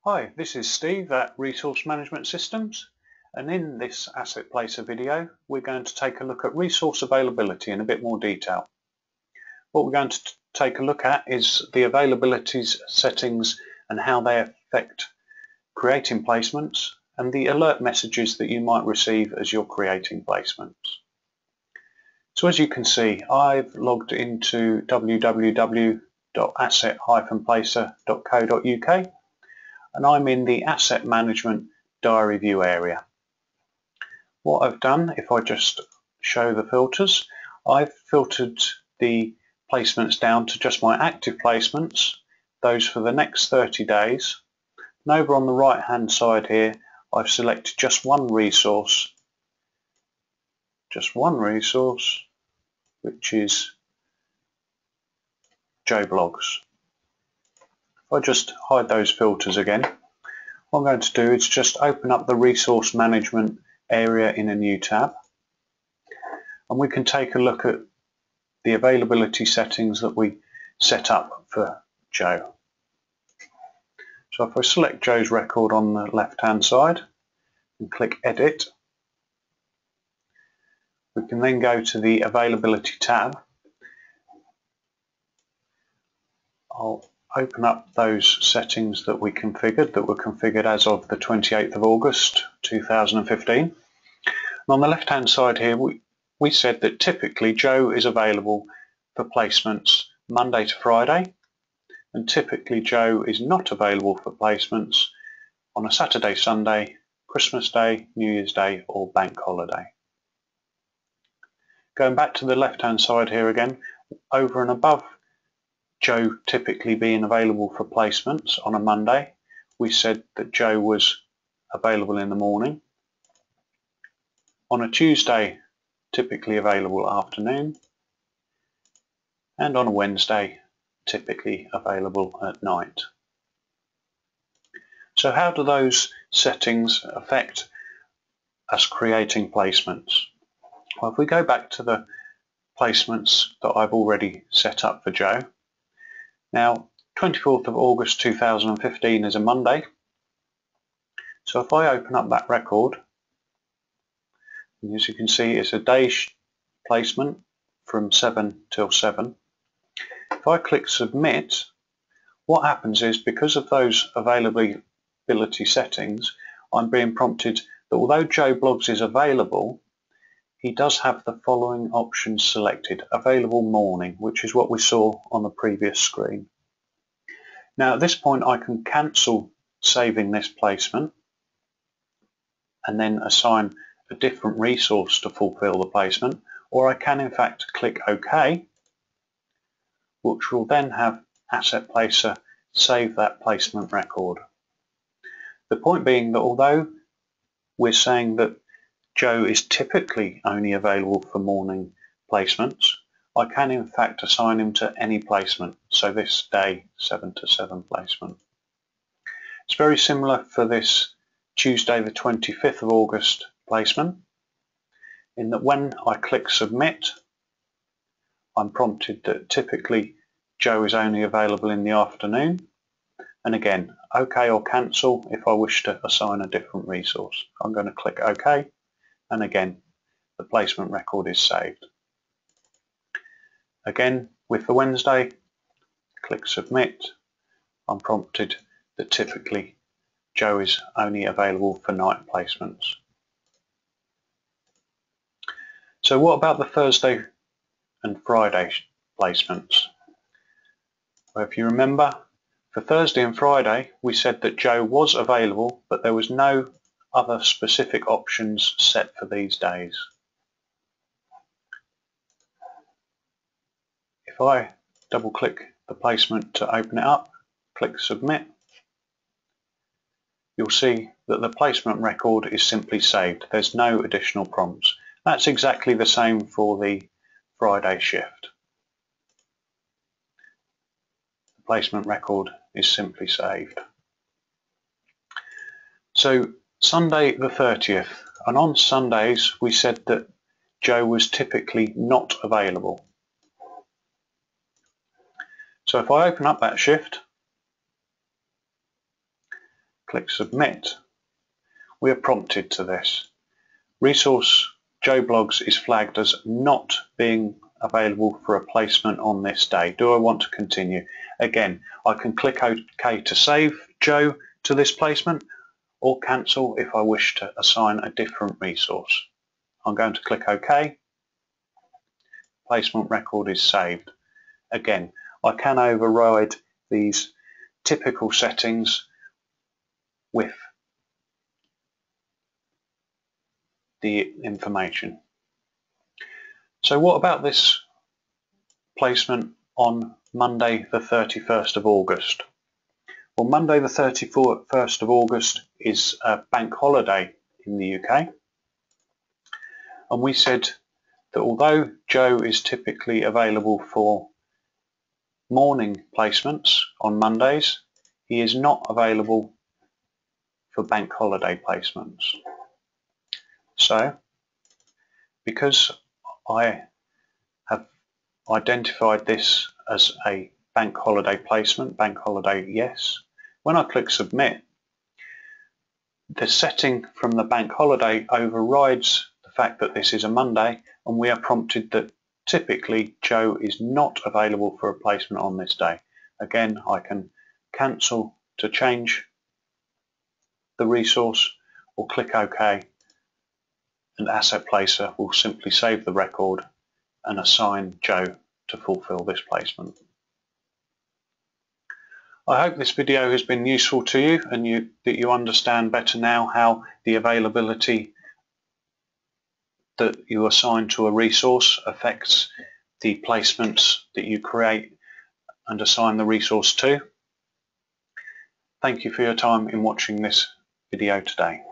Hi, this is Steve at Resource Management Systems, and in this Asset Placer video we're going to take a look at resource availability in a bit more detail. What we're going to take a look at is the availability settings and how they affect creating placements and the alert messages that you might receive as you're creating placements. So as you can see, I've logged into www.asset-placer.co.uk and I'm in the Asset Management Diary View area. What I've done, if I just show the filters, I've filtered the placements down to just my active placements, those for the next 30 days. And over on the right hand side here, I've selected just one resource, which is Joe Blogs. If I just hide those filters again, what I'm going to do is just open up the resource management area in a new tab, and we can take a look at the availability settings that we set up for Joe. So if I select Joe's record on the left hand side and click edit, we can then go to the availability tab. I'll open up those settings that we configured, that were configured as of the 28th of August 2015. And on the left hand side here we said that typically Joe is available for placements Monday to Friday, and typically Joe is not available for placements on a Saturday, Sunday, Christmas Day, New Year's Day or bank holiday. Going back to the left hand side here again, over and above Joe typically being available for placements on a Monday, we said that Joe was available in the morning. On a Tuesday, typically available afternoon, and on a Wednesday, typically available at night. So how do those settings affect us creating placements? Well, if we go back to the placements that I've already set up for Joe, now 24th of August 2015 is a Monday, so if I open up that record, and as you can see it's a day placement from 7 till 7. If I click submit, what happens is, because of those availability settings, I'm being prompted that although Joe Blogs is available, he does have the following options selected: available morning, which is what we saw on the previous screen. Now at this point I can cancel saving this placement and then assign a different resource to fulfill the placement, or I can in fact click OK, which will then have Asset Placer save that placement record. The point being that although we're saying that Joe is typically only available for morning placements, I can in fact assign him to any placement, so this day 7 to 7 placement. It's very similar for this Tuesday the 25th of August placement, in that when I click submit, I'm prompted that typically Joe is only available in the afternoon, and again OK or cancel if I wish to assign a different resource. I'm going to click OK, and again the placement record is saved. Again with the Wednesday, click submit, I'm prompted that typically Joe is only available for night placements. So what about the Thursday and Friday placements? Well, if you remember, for Thursday and Friday we said that Joe was available, but there was no other specific options set for these days. If I double click the placement to open it up, click submit, you'll see that the placement record is simply saved. There's no additional prompts. That's exactly the same for the Friday shift. The placement record is simply saved. So Sunday the 30th, and on Sundays we said that Joe was typically not available. So if I open up that shift, click submit, we are prompted to this. Resource Joe Bloggs is flagged as not being available for a placement on this day. Do I want to continue? Again, I can click OK to save Joe to this placement, or cancel if I wish to assign a different resource. I'm going to click OK. Placement record is saved. Again, I can override these typical settings with the information. So what about this placement on Monday the 31st of August? Well, Monday the 31st of August is a bank holiday in the UK, and we said that although Joe is typically available for morning placements on Mondays, he is not available for bank holiday placements. So, because I have identified this as a bank holiday placement, bank holiday yes, when I click submit, the setting from the bank holiday overrides the fact that this is a Monday, and we are prompted that typically Joe is not available for a placement on this day. Again, I can cancel to change the resource or click OK, and Asset Placer will simply save the record and assign Joe to fulfill this placement. I hope this video has been useful to you, and that you understand better now how the availability that you assign to a resource affects the placements that you create and assign the resource to. Thank you for your time in watching this video today.